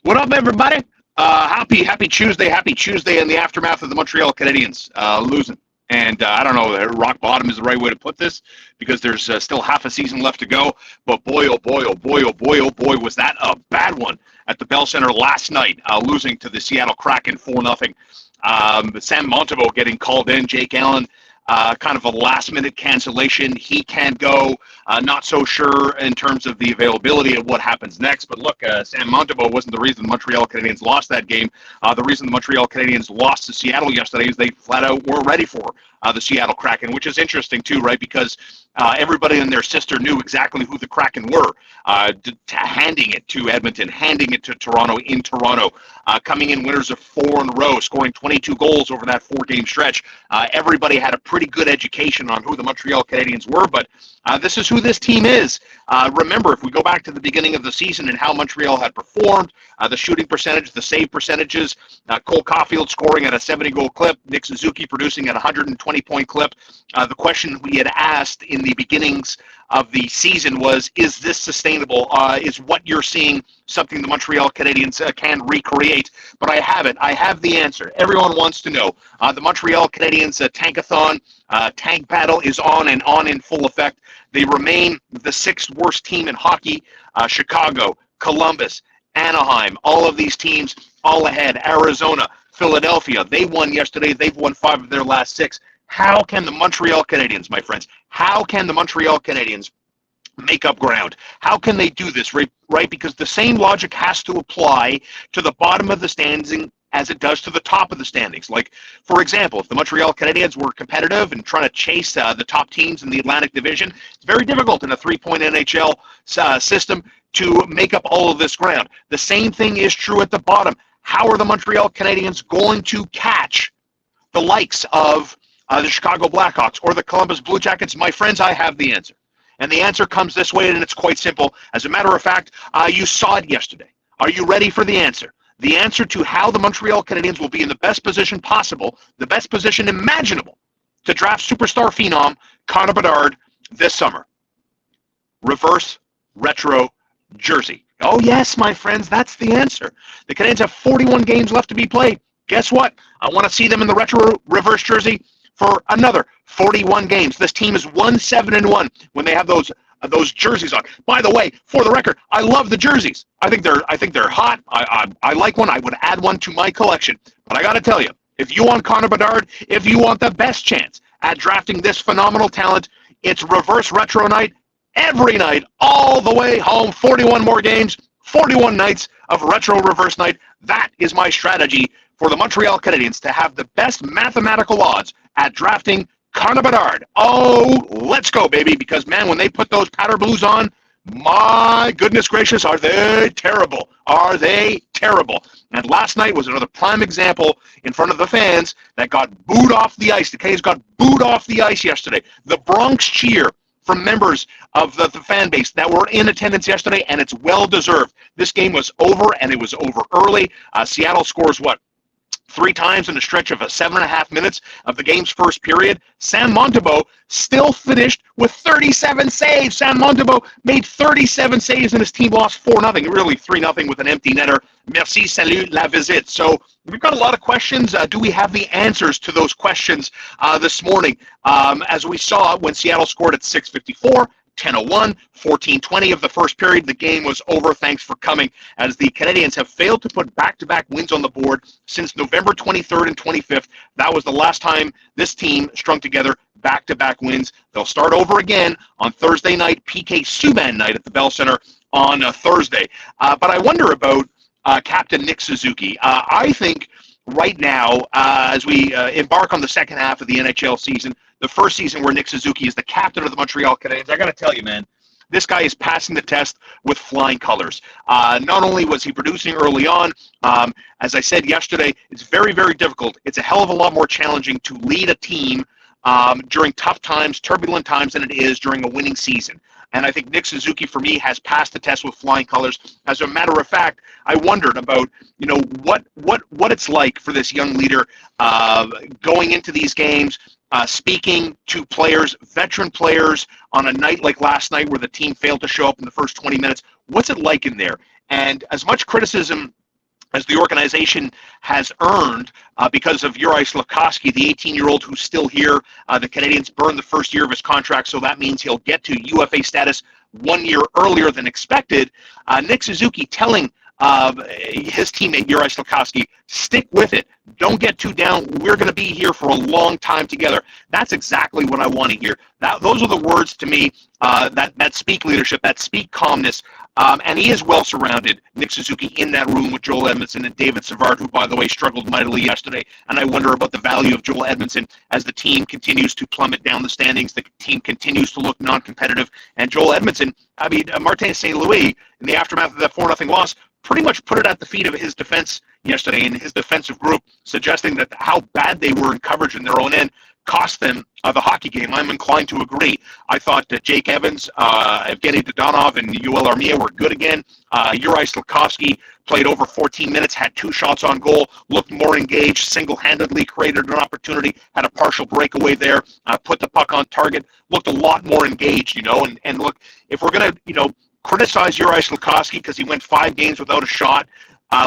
What up, everybody? Happy Tuesday in the aftermath of the Montreal Canadiens losing. And I don't know, rock bottom is the right way to put this because there's still half a season left to go. But boy, oh boy, oh boy, oh boy, oh boy, was that a bad one at the Bell Center last night, losing to the Seattle Kraken 4-0. Sam Montembeault getting called in, Jake Allen. Kind of a last-minute cancellation. He can't go. Not so sure in terms of the availability of what happens next. But look, Sam Montembeault wasn't the reason the Montreal Canadiens lost that game. The reason the Montreal Canadiens lost to Seattle yesterday is they flat out weren't ready for the Seattle Kraken, which is interesting too, right? Because everybody and their sister knew exactly who the Kraken were, handing it to Edmonton, handing it to Toronto in Toronto, coming in winners of 4 in a row, scoring 22 goals over that 4-game stretch. Everybody had a pretty good education on who the Montreal Canadiens were, but this is who this team is. Remember, if we go back to the beginning of the season and how Montreal had performed, the shooting percentage, the save percentages, Cole Caulfield scoring at a 70-goal clip, Nick Suzuki producing at a 120-point clip. The question we had asked in the beginnings of the season was, is this sustainable? Is what you're seeing something the Montreal Canadiens can recreate? But I have it. I have the answer. Everyone wants to know. The Montreal Canadiens tankathon, tank battle is on in full effect. They remain the 6th worst team in hockey. Chicago, Columbus, Anaheim, all of these teams all ahead. Arizona, Philadelphia, they won yesterday. They've won 5 of their last 6. How can the Montreal Canadiens, my friends, how can the Montreal Canadiens make up ground? How can they do this, right? Because the same logic has to apply to the bottom of the standing as it does to the top of the standings. Like, for example, if the Montreal Canadiens were competitive and trying to chase the top teams in the Atlantic Division, it's very difficult in a 3-point NHL system to make up all of this ground. The same thing is true at the bottom. How are the Montreal Canadiens going to catch the likes of the Chicago Blackhawks or the Columbus Blue Jackets? My friends, I have the answer. And the answer comes this way, and it's quite simple. As a matter of fact, you saw it yesterday. Are you ready for the answer? The answer to how the Montreal Canadiens will be in the best position possible, the best position imaginable, to draft superstar phenom Connor Bedard this summer. Reverse retro jersey. Oh, yes, my friends, that's the answer. The Canadiens have 41 games left to be played. Guess what? I want to see them in the retro reverse jersey for another 41 games. This team is 1-7-1 when they have those jerseys on. By the way, for the record, I love the jerseys. I think they're hot. I like one. I would add one to my collection. But I got to tell you, if you want Connor Bedard, if you want the best chance at drafting this phenomenal talent, it's reverse retro night every night all the way home. 41 more games, 41 nights of retro reverse night. That is my strategy for the Montreal Canadiens to have the best mathematical odds at drafting Connor Bedard. Oh, let's go, baby, because, man, when they put those powder blues on, my goodness gracious, are they terrible. Are they terrible. And last night was another prime example in front of the fans that got booed off the ice. The Canadiens got booed off the ice yesterday. The Bronx cheer from members of the fan base that were in attendance yesterday, and it's well-deserved. This game was over, and it was over early. Seattle scores, 3 times in a stretch of 7.5 minutes of the game's first period. Sam Montembeault still finished with 37 saves. Sam Montembeault made 37 saves, and his team lost 4-0, really 3-0 with an empty netter. Merci, salut, la visite. So we've got a lot of questions. Do we have the answers to those questions this morning? As we saw when Seattle scored at 6:54, 10:01, 14:20 of the first period. The game was over. Thanks for coming, as the Canadiens have failed to put back-to-back wins on the board since November 23rd and 25th. That was the last time this team strung together back-to-back wins. They'll start over again on Thursday night, PK Subban night at the Bell Center on Thursday. But I wonder about Captain Nick Suzuki. I think right now, as we embark on the second half of the NHL season, the first season where Nick Suzuki is the captain of the Montreal Canadiens, I got to tell you, man, this guy is passing the test with flying colors. Not only was he producing early on, as I said yesterday, it's very, very difficult. It's a hell of a lot more challenging to lead a team during tough times, turbulent times, than it is during a winning season. And I think Nick Suzuki, for me, has passed the test with flying colors. As a matter of fact, I wondered about, what it's like for this young leader going into these games, speaking to players, veteran players, on a night like last night where the team failed to show up in the first 20 minutes. What's it like in there? And as much criticism as the organization has earned because of Juraj Slafkovsky, the 18-year-old who's still here. The Canadiens burned the first year of his contract, so that means he'll get to UFA status 1 year earlier than expected. Nick Suzuki telling his teammate Juraj Slafkovsky, stick with it. Don't get too down. We're going to be here for a long time together. That's exactly what I want to hear. Those are the words to me that speak leadership, that speak calmness. And he is well surrounded, Nick Suzuki, in that room with Joel Edmondson and David Savard, who, by the way, struggled mightily yesterday. And I wonder about the value of Joel Edmondson as the team continues to plummet down the standings. The team continues to look non-competitive. And Joel Edmondson, Martin St. Louis, in the aftermath of that 4-0 loss, pretty much put it at the feet of his defense yesterday, and his defensive group, suggesting that how bad they were in coverage in their own end cost them the hockey game. I'm inclined to agree. I thought that Jake Evans, Evgeny Dodonov, and Yoel Armia were good again. Juraj Slafkovsky played over 14 minutes, had 2 shots on goal, looked more engaged, single-handedly created an opportunity, had a partial breakaway there, put the puck on target, looked a lot more engaged, and look, if we're going to, criticize Juraj Slafkovsky because he went 5 games without a shot,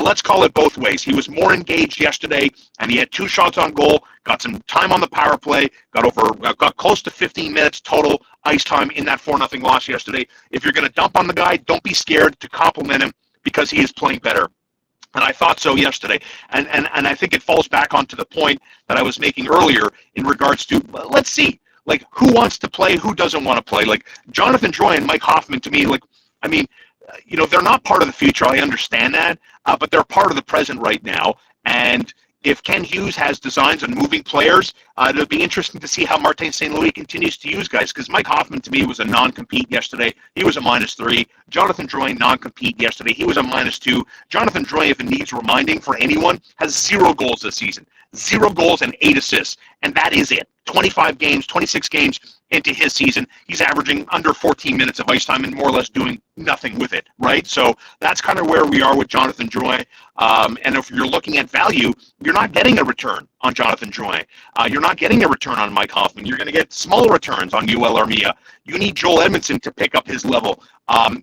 let's call it both ways. He was more engaged yesterday, and he had 2 shots on goal, got some time on the power play, got close to 15 minutes total ice time in that 4-0 loss yesterday. If you're going to dump on the guy, don't be scared to compliment him because he is playing better. And I thought so yesterday. And I think it falls back onto the point that I was making earlier in regards to, let's see, who wants to play, who doesn't want to play. Jonathan Drouin and Mike Hoffman, to me, they're not part of the future. I understand that, but they're part of the present right now. And if Ken Hughes has designs on moving players, it'll be interesting to see how Martin St. Louis continues to use guys, because Mike Hoffman, to me, was a non-compete yesterday. He was a -3. Jonathan Drouin, non-compete yesterday. He was a -2. Jonathan Drouin, if it needs reminding for anyone, has 0 goals this season. 0 goals and 8 assists, and that is it. 25 games, 26 games into his season, he's averaging under 14 minutes of ice time and more or less doing nothing with it, right? So that's kind of where we are with Jonathan Drouin. And if you're looking at value, you're not getting a return on Jonathan Drouin. You're not getting a return on Mike Hoffman. You're going to get smaller returns on Yoel Armia. You need Joel Edmondson to pick up his level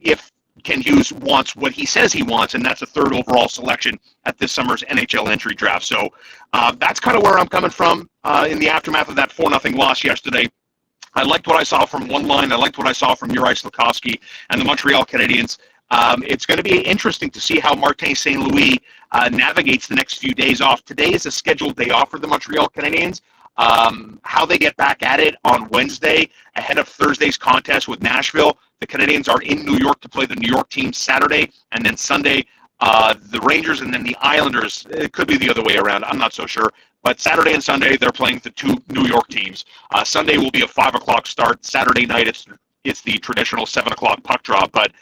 if Ken Hughes wants what he says he wants, and that's a 3rd overall selection at this summer's NHL entry draft. So that's kind of where I'm coming from in the aftermath of that 4-0 loss yesterday. I liked what I saw from one line. I liked what I saw from Juraj Slafkovsky and the Montreal Canadiens. It's going to be interesting to see how Martin St. Louis navigates the next few days off. Today is a scheduled day off for the Montreal Canadiens. How they get back at it on Wednesday ahead of Thursday's contest with Nashville. The Canadiens are in New York to play the New York team Saturday, and then Sunday, the Rangers and then the Islanders. It could be the other way around. I'm not so sure. But Saturday and Sunday, they're playing the 2 New York teams. Sunday will be a 5 o'clock start. Saturday night, it's the traditional 7 o'clock puck drop. But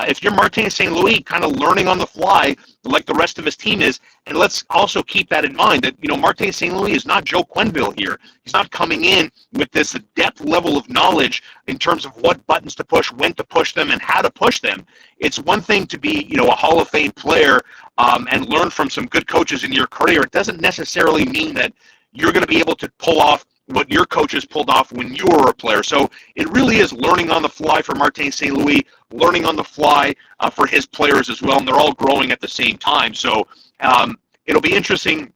if you're Martin St. Louis, kind of learning on the fly like the rest of his team is, and let's also keep that in mind that, Martin St. Louis is not Joe Quenneville here. He's not coming in with this depth level of knowledge in terms of what buttons to push, when to push them, and how to push them. It's one thing to be, a Hall of Fame player and learn from some good coaches in your career. It doesn't necessarily mean that you're going to be able to pull off what your coaches pulled off when you were a player. So it really is learning on the fly for Martin St. Louis, learning on the fly for his players as well, and they're all growing at the same time. So it'll be interesting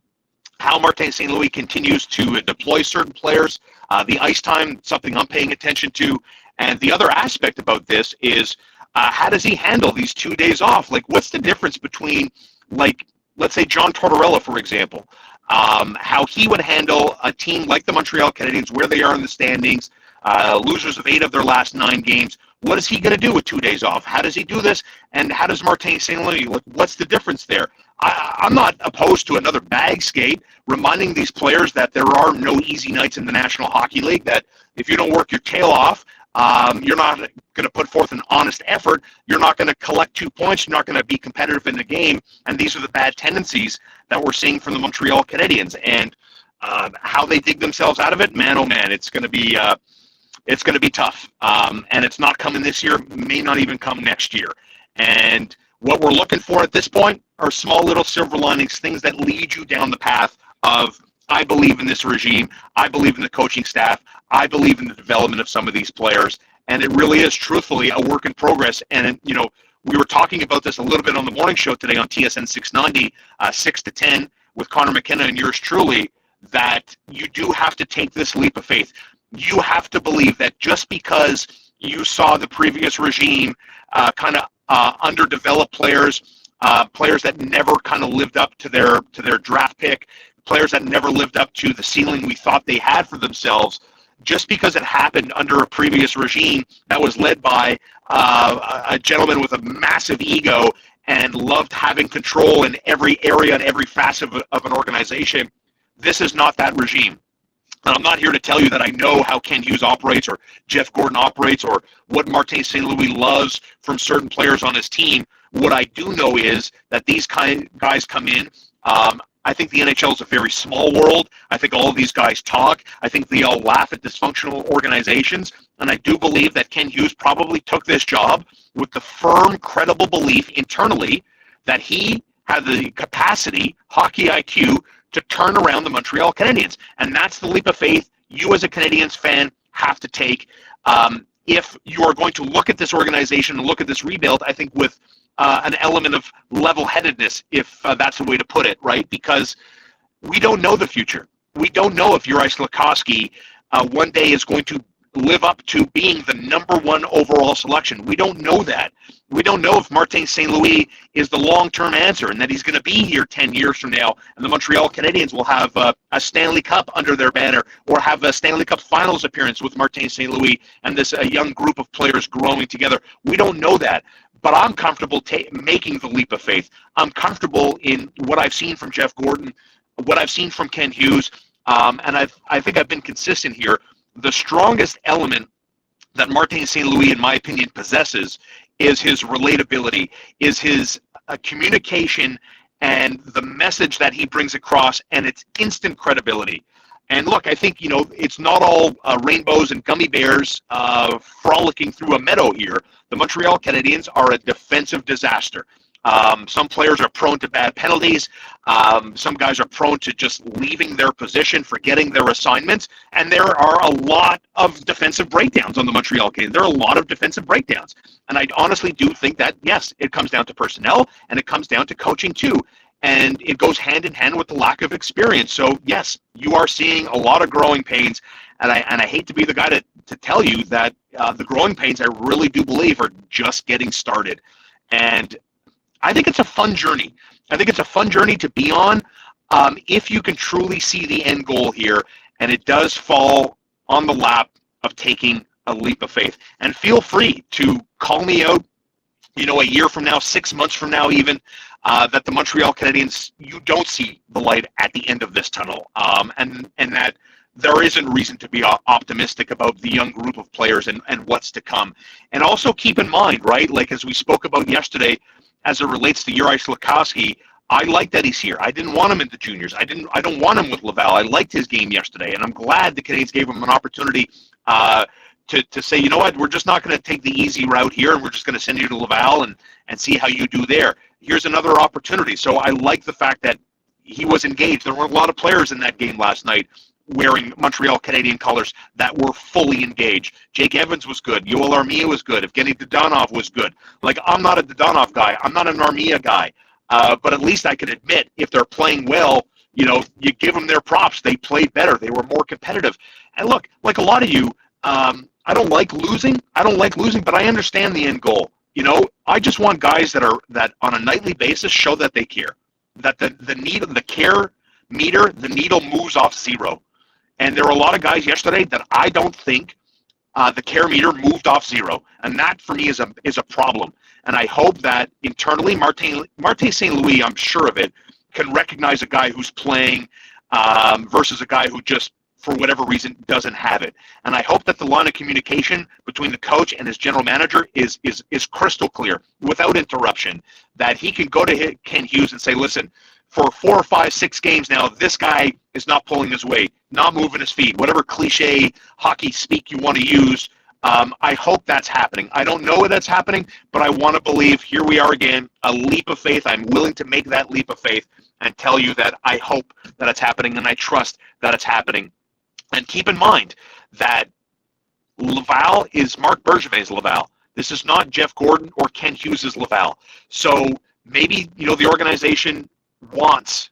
how Martin St. Louis continues to deploy certain players. The ice time, something I'm paying attention to. And the other aspect about this is how does he handle these 2 days off? What's the difference between, let's say John Tortorella, for example, how he would handle a team like the Montreal Canadiens, where they are in the standings, losers of 8 of their last 9 games. What is he going to do with 2 days off? How does he do this? And how does Martin St. Louis, what's the difference there? I'm not opposed to another bag skate, reminding these players that there are no easy nights in the National Hockey League, that if you don't work your tail off, you're not going to put forth an honest effort. You're not going to collect 2 points. You're not going to be competitive in the game. And these are the bad tendencies that we're seeing from the Montreal Canadiens. And how they dig themselves out of it, man, oh man, it's going to be tough. And it's not coming this year, may not even come next year. And what we're looking for at this point are small little silver linings, things that lead you down the path of, I believe in this regime, I believe in the coaching staff, I believe in the development of some of these players, and it really is truthfully a work in progress. And We were talking about this a little bit on the morning show today on TSN 690, 6 to 10 with Connor McKenna and yours truly, that you do have to take this leap of faith. You have to believe that just because you saw the previous regime underdeveloped players, players that never kind of lived up to their draft pick, players that never lived up to the ceiling we thought they had for themselves, just because it happened under a previous regime that was led by a gentleman with a massive ego and loved having control in every area and every facet of an organization. This is not that regime. And I'm not here to tell you that I know how Ken Hughes operates or Jeff Gordon operates or what Martin St. Louis loves from certain players on his team. What I do know is that these guys come in. I think the NHL is a very small world. I think all of these guys talk. I think they all laugh at dysfunctional organizations. And I do believe that Ken Hughes probably took this job with the firm, credible belief internally that he had the capacity, hockey IQ, to turn around the Montreal Canadiens. And that's the leap of faith you as a Canadiens fan have to take. If you are going to look at this organization and look at this rebuild, I think with an element of level-headedness, if that's the way to put it, right? Because we don't know the future. We don't know if Juraj Slafkovsky one day is going to live up to being the number one overall selection. We don't know that. We don't know if Martin St. Louis is the long-term answer and that he's going to be here 10 years from now and the Montreal Canadiens will have a Stanley Cup under their banner or have a Stanley Cup Finals appearance with Martin St. Louis and this young group of players growing together. We don't know that. But I'm comfortable making the leap of faith. I'm comfortable in what I've seen from Jeff Gordon, what I've seen from Ken Hughes, and I think I've been consistent here. The strongest element that Martin St. Louis, in my opinion, possesses is his relatability, is his communication and the message that he brings across and its instant credibility. And look, I think, it's not all rainbows and gummy bears frolicking through a meadow here. The Montreal Canadiens are a defensive disaster. Some players are prone to bad penalties. Some guys are prone to just leaving their position, forgetting their assignments. And there are a lot of defensive breakdowns on the Montreal Canadiens. There are a lot of defensive breakdowns. And I honestly do think that, yes, it comes down to personnel and it comes down to coaching too. And it goes hand in hand with the lack of experience. So, yes, you are seeing a lot of growing pains. And I hate to be the guy to tell you that the growing pains, I really do believe, are just getting started. And I think it's a fun journey. I think it's a fun journey to be on if you can truly see the end goal here. And it does fall on the lap of taking a leap of faith. And feel free to call me out, a year from now, 6 months from now even, that the Montreal Canadiens, you don't see the light at the end of this tunnel. And that there isn't reason to be optimistic about the young group of players and what's to come. And also keep in mind, right, like as we spoke about yesterday, as it relates to Juraj Slafkovsky, I like that he's here. I didn't want him in the juniors. I don't want him with Laval. I liked his game yesterday, and I'm glad the Canadiens gave him an opportunity to say, you know what, we're just not going to take the easy route here, and we're just going to send you to Laval and see how you do there. Here's another opportunity. So I like the fact that he was engaged. There were a lot of players in that game last night wearing Montreal Canadian colors that were fully engaged. Jake Evans was good. Yoel Armia was good. Evgeny Dadonov was good. Like, I'm not a Dadonov guy. I'm not an Armia guy. But at least I can admit if they're playing well, you give them their props. They played better. They were more competitive. And look, like a lot of you, I don't like losing. But I understand the end goal. I just want guys that on a nightly basis show that they care. That the care meter, the needle moves off zero. And there were a lot of guys yesterday that I don't think the care meter moved off zero. And that, for me, is a problem. And I hope that internally, Martin St. Louis, I'm sure of it, can recognize a guy who's playing versus a guy who just, for whatever reason, doesn't have it. And I hope that the line of communication between the coach and his general manager is crystal clear, without interruption, that he can go to Ken Hughes and say, listen, for 4 or 5, 6 games now, this guy is not pulling his weight, not moving his feet, whatever cliche hockey speak you want to use. I hope that's happening. I don't know if that's happening, but I want to believe, here we are again, a leap of faith. I'm willing to make that leap of faith and tell you that I hope that it's happening and I trust that it's happening. And keep in mind that Laval is Marc Bergevin's Laval. This is not Jeff Gordon or Ken Hughes' Laval. So maybe, the organization wants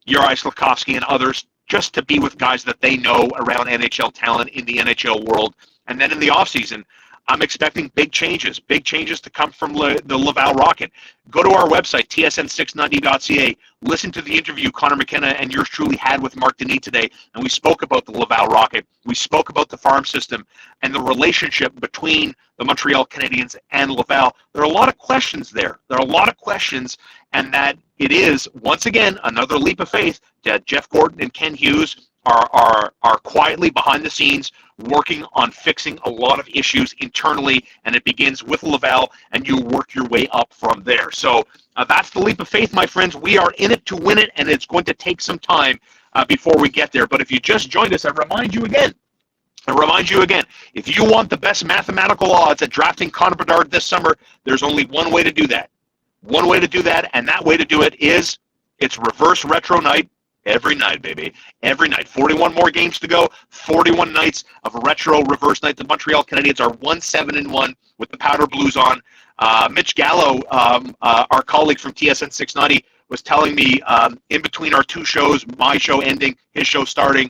Juraj Slafkovsky and others just to be with guys that they know around NHL talent in the NHL world. And then in the offseason, I'm expecting big changes to come from the Laval Rocket. Go to our website, tsn690.ca. Listen to the interview Connor McKenna and yours truly had with Mark Denis today, and we spoke about the Laval Rocket. We spoke about the farm system and the relationship between the Montreal Canadiens and Laval. There are a lot of questions there. And that it is, once again, another leap of faith that Jeff Gordon and Ken Hughes are quietly behind the scenes working on fixing a lot of issues internally, and it begins with Laval, and you work your way up from there. So that's the leap of faith, my friends. We are in it to win it, and it's going to take some time before we get there. But if you just joined us, I remind you again, if you want the best mathematical odds at drafting Connor Bedard this summer, there's only one way to do that. And that way to do it is it's reverse retro night. Every night, baby. Every night. 41 more games to go. 41 nights of retro reverse night. The Montreal Canadiens are 1-7-1 with the powder blues on. Mitch Gallo, our colleague from TSN 690, was telling me in between our two shows, my show ending, his show starting,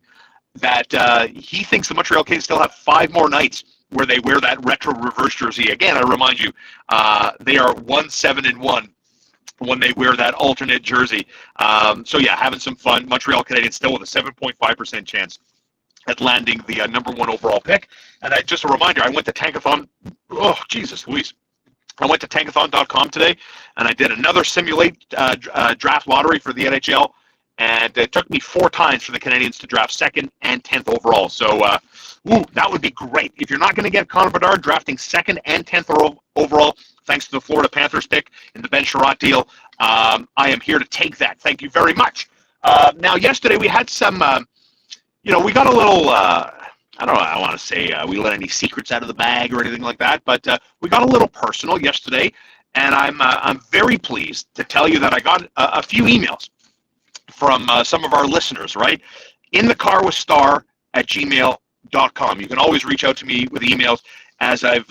that he thinks the Montreal Canadiens still have 5 more nights where they wear that retro reverse jersey. Again, I remind you, they are 1-7-1. When they wear that alternate jersey. So yeah, having some fun. Montreal Canadiens still with a 7.5% chance at landing the number 1 overall pick. And just a reminder, I went to Tankathon. Oh, Jesus Louise. I went to tankathon.com today, and I did another simulate draft lottery for the NHL. And it took me 4 times for the Canadiens to draft 2nd and 10th overall. So that would be great. If you're not going to get Connor Bedard drafting 2nd and 10th overall, thanks to the Florida Panthers pick in the Ben Sherratt deal, I am here to take that. Thank you very much. Now, yesterday we had some, we got a little, I don't know, I want to say we let any secrets out of the bag or anything like that, but we got a little personal yesterday, and I'm very pleased to tell you that I got a few emails from some of our listeners, right? In the car with Star at gmail.com. You can always reach out to me with emails. As I've,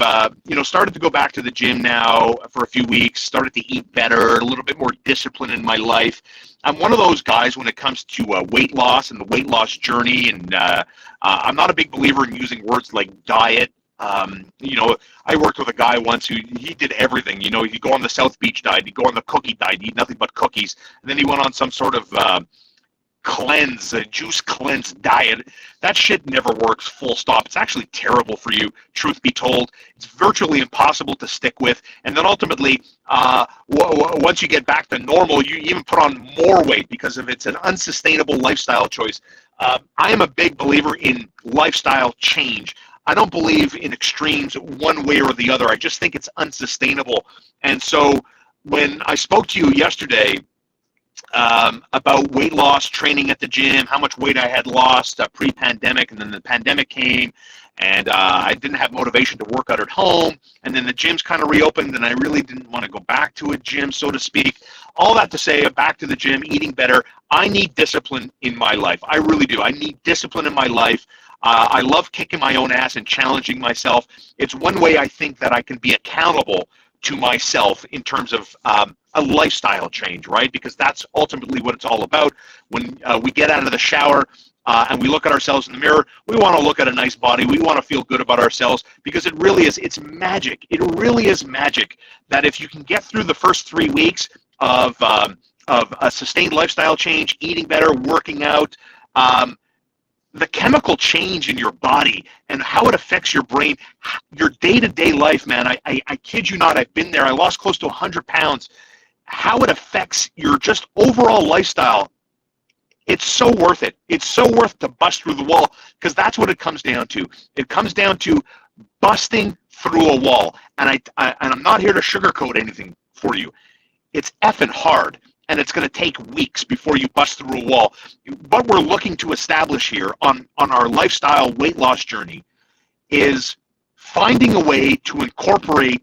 started to go back to the gym now for a few weeks, started to eat better, a little bit more discipline in my life. I'm one of those guys when it comes to weight loss and the weight loss journey, and I'm not a big believer in using words like diet. I worked with a guy once who he did everything. He'd go on the South Beach diet, he'd go on the cookie diet, eat nothing but cookies, and then he went on some sort of juice cleanse diet. That shit never works, full stop. It's actually terrible for you, truth be told. It's virtually impossible to stick with. And then ultimately, once you get back to normal, you even put on more weight because of it's an unsustainable lifestyle choice. I am a big believer in lifestyle change. I don't believe in extremes one way or the other. I just think it's unsustainable. And so when I spoke to you yesterday about weight loss, training at the gym, how much weight I had lost pre-pandemic, and then the pandemic came, and I didn't have motivation to work out at home, and then the gyms kind of reopened, and I really didn't want to go back to a gym, so to speak. All that to say, back to the gym, eating better. I need discipline in my life. I really do. I need discipline in my life. I love kicking my own ass and challenging myself. It's one way I think that I can be accountable to myself in terms of a lifestyle change, right? Because that's ultimately what it's all about. When we get out of the shower and we look at ourselves in the mirror, we want to look at a nice body. We want to feel good about ourselves because it really is, it's magic. It really is magic that if you can get through the first 3 weeks of a sustained lifestyle change, eating better, working out, the chemical change in your body and how it affects your brain, your day-to-day life, man. I kid you not, I've been there. I lost close to 100 pounds. How it affects your just overall lifestyle, it's so worth it. It's so worth to bust through the wall because that's what it comes down to. It comes down to busting through a wall. And I'm not here to sugarcoat anything for you. It's effing hard. And it's going to take weeks before you bust through a wall. What we're looking to establish here on our lifestyle weight loss journey is finding a way to incorporate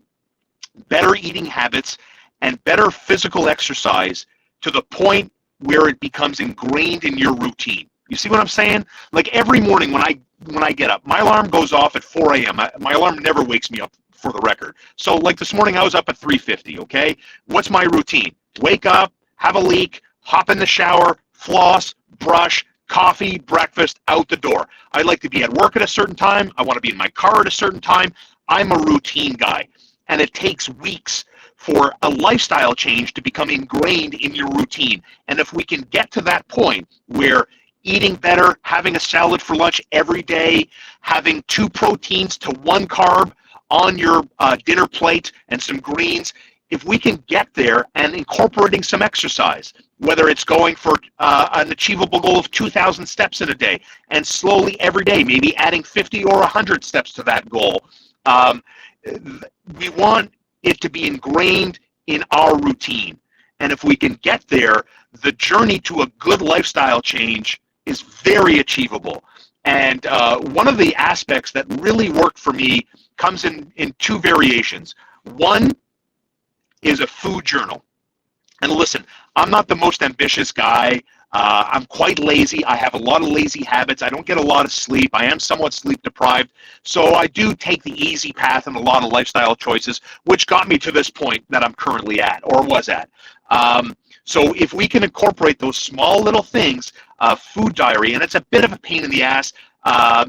better eating habits and better physical exercise to the point where it becomes ingrained in your routine. You see what I'm saying? Like every morning when I get up, my alarm goes off at 4 a.m. My alarm never wakes me up for the record. So like this morning, I was up at 3:50, okay? What's my routine? Wake up, have a leak, hop in the shower, floss, brush, coffee, breakfast, out the door. I like to be at work at a certain time. I want to be in my car at a certain time. I'm a routine guy, and it takes weeks for a lifestyle change to become ingrained in your routine. And if we can get to that point where eating better, having a salad for lunch every day, having 2 proteins to 1 carb on your dinner plate and some greens, if we can get there and incorporating some exercise, whether it's going for an achievable goal of 2,000 steps in a day, and slowly every day, maybe adding 50 or 100 steps to that goal, we want it to be ingrained in our routine. And if we can get there, the journey to a good lifestyle change is very achievable. And one of the aspects that really worked for me comes in 2 variations. One is a food journal. And listen, I'm not the most ambitious guy. I'm quite lazy. I have a lot of lazy habits. I don't get a lot of sleep. I am somewhat sleep deprived. So I do take the easy path in a lot of lifestyle choices, which got me to this point that I'm currently at, or was at. So if we can incorporate those small little things, food diary, and it's a bit of a pain in the ass.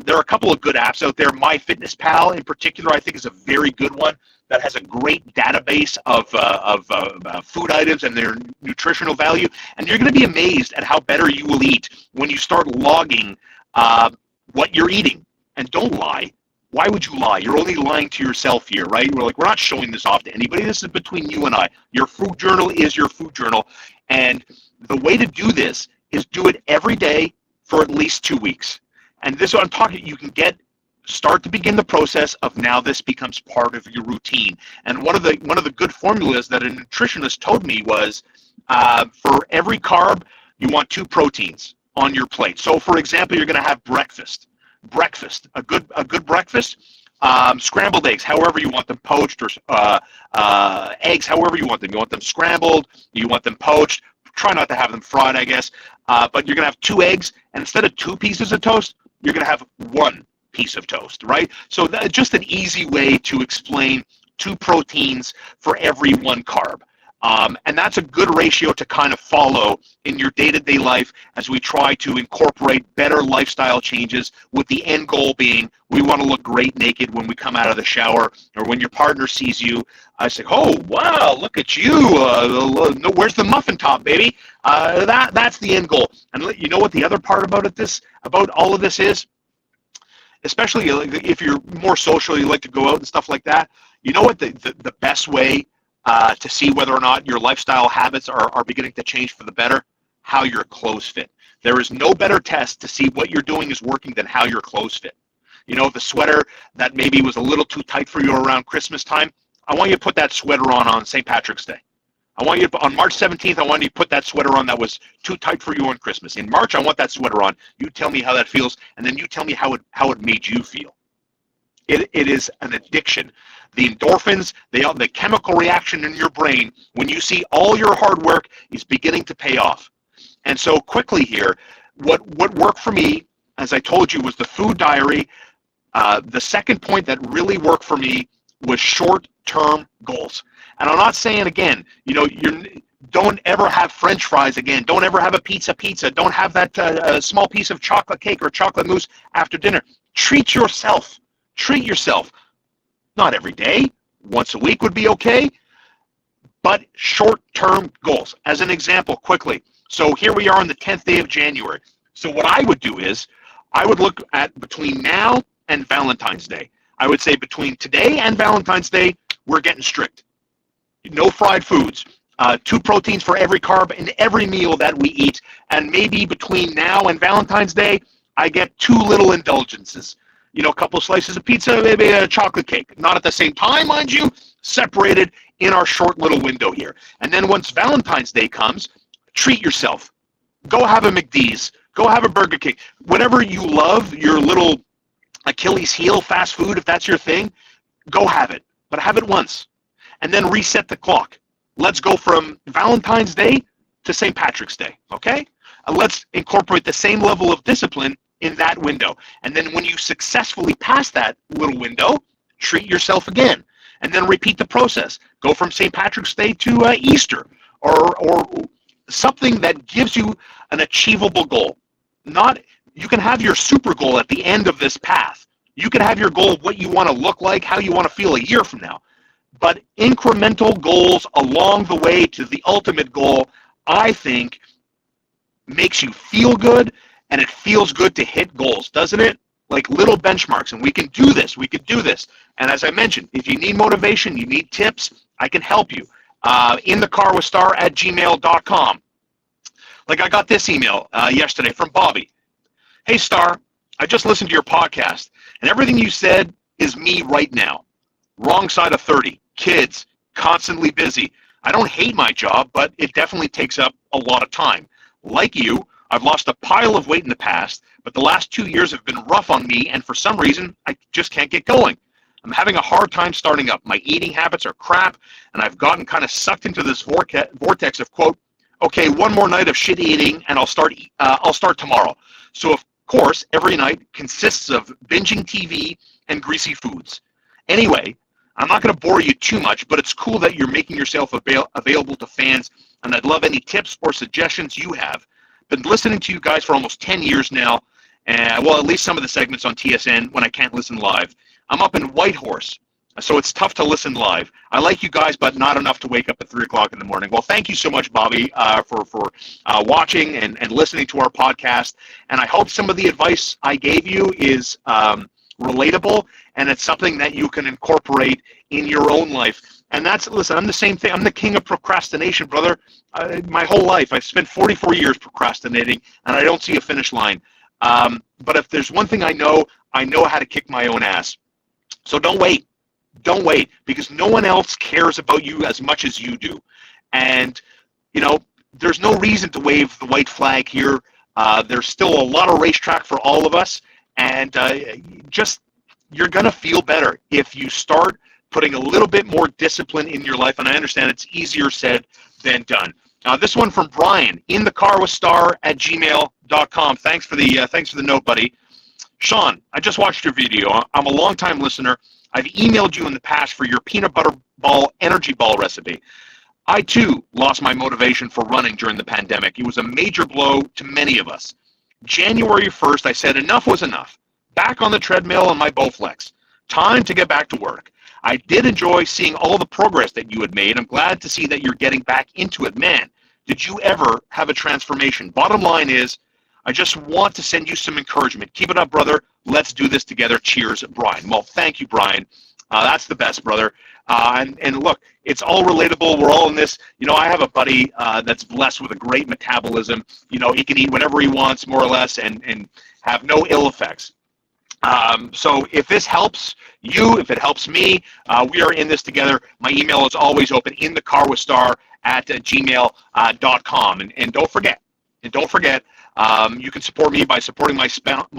There are a couple of good apps out there. MyFitnessPal in particular, I think, is a very good one that has a great database of food items and their nutritional value. And you're going to be amazed at how better you will eat when you start logging what you're eating. And don't lie. Why would you lie? You're only lying to yourself here, right? We're not showing this off to anybody. This is between you and I. Your food journal is your food journal. And the way to do this is do it every day for at least 2 weeks. And this is what I'm talking, you can start to begin the process of now this becomes part of your routine. And one of the good formulas that a nutritionist told me was for every carb, you want 2 proteins on your plate. So for example, you're going to have breakfast, a good breakfast, scrambled eggs, however you want them, poached, or eggs, however you want them. You want them scrambled, you want them poached. Try not to have them fried, I guess. But you're going to have 2 eggs, and instead of 2 pieces of toast, you're going to have 1 piece of toast, right? So that's just an easy way to explain 2 proteins for every 1 carb. And that's a good ratio to kind of follow in your day-to-day life as we try to incorporate better lifestyle changes, with the end goal being we want to look great naked when we come out of the shower, or when your partner sees you. I say, oh, wow, look at you. Where's the muffin top, baby? That's the end goal. And you know what the other part about all of this is? Especially if you're more social, you like to go out and stuff like that. You know what the best way to see whether or not your lifestyle habits are beginning to change for the better? How your clothes fit. There is no better test to see what you're doing is working than how your clothes fit. You know, the sweater that maybe was a little too tight for you around Christmas time, I want you to put that sweater on St. Patrick's Day. I want you to, on March 17th, I want you to put that sweater on that was too tight for you on Christmas. In March, I want that sweater on. You tell me how that feels, and then you tell me how it made you feel. It is an addiction. The endorphins, the chemical reaction in your brain when you see all your hard work is beginning to pay off. And so quickly here, what worked for me, as I told you, was the food diary. The second point that really worked for me was short-term goals. And I'm not saying, again, don't ever have French fries again. Don't ever have a pizza. Don't have that small piece of chocolate cake or chocolate mousse after dinner. Treat yourself. Not every day. Once a week would be okay. But short-term goals. As an example, quickly. So here we are on the 10th day of January. So what I would do is I would look at between now and Valentine's Day. I would say between today and Valentine's Day, we're getting strict. No fried foods. 2 proteins for every carb in every meal that we eat. And maybe between now and Valentine's Day, I get 2 little indulgences. A couple slices of pizza, maybe a chocolate cake. Not at the same time, mind you, separated in our short little window here. And then once Valentine's Day comes, treat yourself. Go have a McD's. Go have a Burger King. Whatever you love, your little Achilles heel fast food, if that's your thing, go have it. But have it once. And then reset the clock. Let's go from Valentine's Day to St. Patrick's Day, okay? And let's incorporate the same level of discipline in that window. And then when you successfully pass that little window, treat yourself again. and then repeat the process. Go from St. Patrick's Day to Easter, or something that gives you an achievable goal. Not, you can have your super goal at the end of this path. You can have your goal of what you want to look like, how you want to feel a year from now. But incremental goals along the way to the ultimate goal, I think, makes you feel good, and it feels good to hit goals, doesn't it? Like little benchmarks, and we can do this, we can do this. And as I mentioned, if you need motivation, you need tips, I can help you. inthecarwithstar@gmail.com. Like I got this email yesterday from Bobby. Hey, Star, I just listened to your podcast, and everything you said is me right now. Wrong side of 30, kids, constantly busy. I don't hate my job, but it definitely takes up a lot of time. Like you, I've lost a pile of weight in the past, but the last 2 years have been rough on me, and for some reason, I just can't get going. I'm having a hard time starting up. My eating habits are crap, and I've gotten kind of sucked into this vortex of, quote, okay, one more night of shit eating, and I'll start tomorrow. So, of course, every night consists of binging TV and greasy foods. Anyway, I'm not going to bore you too much, but it's cool that you're making yourself available to fans, and I'd love any tips or suggestions you have. Been listening to you guys for almost 10 years now, well, at least some of the segments on TSN when I can't listen live. I'm up in Whitehorse, so it's tough to listen live. I like you guys, but not enough to wake up at 3 o'clock in the morning. Well, thank you so much, Bobby, for watching and listening to our podcast, and I hope some of the advice I gave you is relatable, and it's something that you can incorporate in your own life. And listen, I'm the same thing. I'm the king of procrastination, brother. My whole life, I've spent 44 years procrastinating, and I don't see a finish line. But if there's one thing I know how to kick my own ass. So don't wait. Don't wait, because no one else cares about you as much as you do. And, there's no reason to wave the white flag here. There's still a lot of racetrack for all of us. And you're going to feel better if you start putting a little bit more discipline in your life. And I understand it's easier said than done. This one from Brian, inthecarwithstar@gmail.com. Thanks for the note, buddy. Sean, I just watched your video. I'm a longtime listener. I've emailed you in the past for your peanut butter ball energy ball recipe. I, too, lost my motivation for running during the pandemic. It was a major blow to many of us. January 1st, I said enough was enough. Back on the treadmill and my Bowflex. Time to get back to work. I did enjoy seeing all the progress that you had made. I'm glad to see that you're getting back into it. Man, did you ever have a transformation? Bottom line is, I just want to send you some encouragement. Keep it up, brother. Let's do this together. Cheers, Brian. Well, thank you, Brian. That's the best, brother. And look, it's all relatable. We're all in this. I have a buddy that's blessed with a great metabolism. He can eat whatever he wants, more or less, and have no ill effects. So if this helps you, if it helps me, we are in this together. My email is always open, inthecarwithstar@gmail.com. And don't forget, you can support me by supporting my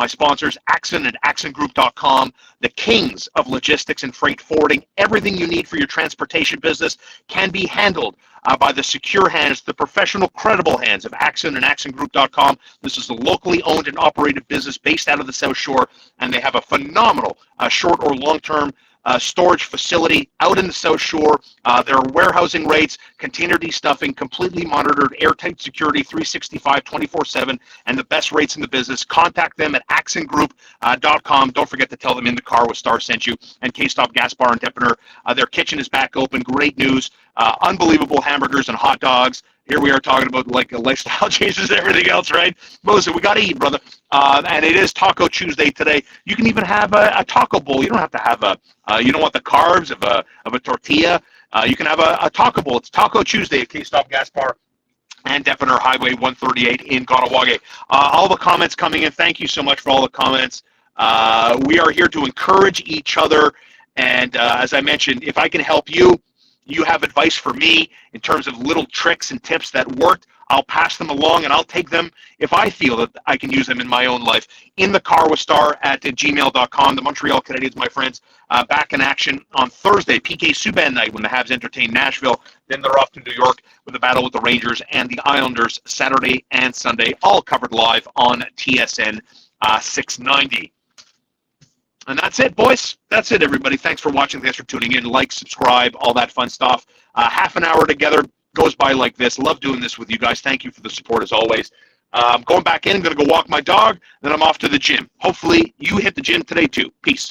sponsors, Axon and AxonGroup.com, the kings of logistics and freight forwarding. Everything you need for your transportation business can be handled by the secure hands, the professional, credible hands of Axon and AxonGroup.com. This is a locally owned and operated business based out of the South Shore, and they have a phenomenal short or long-term storage facility out in the South Shore. There are warehousing rates, container destuffing, completely monitored, airtight security, 365, 24/7, and the best rates in the business. Contact them at axongroup.com. Don't forget to tell them In the Car with Star sent you. And K-Stop Gas Bar and Depiner, their kitchen is back open. Great news. Unbelievable hamburgers and hot dogs. Here we are talking about like lifestyle changes and everything else, right? But listen, we got to eat, brother. And it is Taco Tuesday today. You can even have a taco bowl. You don't have to have you don't want the carbs of a tortilla. You can have a taco bowl. It's Taco Tuesday at K-Stop Gas Bar and Depiner Highway 138 in Kahnawake. All the comments coming in. Thank you so much for all the comments. We are here to encourage each other. And as I mentioned, if I can help you, you have advice for me in terms of little tricks and tips that worked, I'll pass them along and I'll take them if I feel that I can use them in my own life. In the Car with Star @gmail.com. The Montreal Canadiens, my friends, back in action on Thursday, PK Subban night when the Habs entertain Nashville. Then they're off to New York with a battle with the Rangers and the Islanders Saturday and Sunday, all covered live on TSN 690. And that's it, boys. That's it, everybody. Thanks for watching. Thanks for tuning in. Like, subscribe, all that fun stuff. Half an hour together goes by like this. Love doing this with you guys. Thank you for the support as always. I'm going back in. I'm going to go walk my dog. Then I'm off to the gym. Hopefully, you hit the gym today, too. Peace.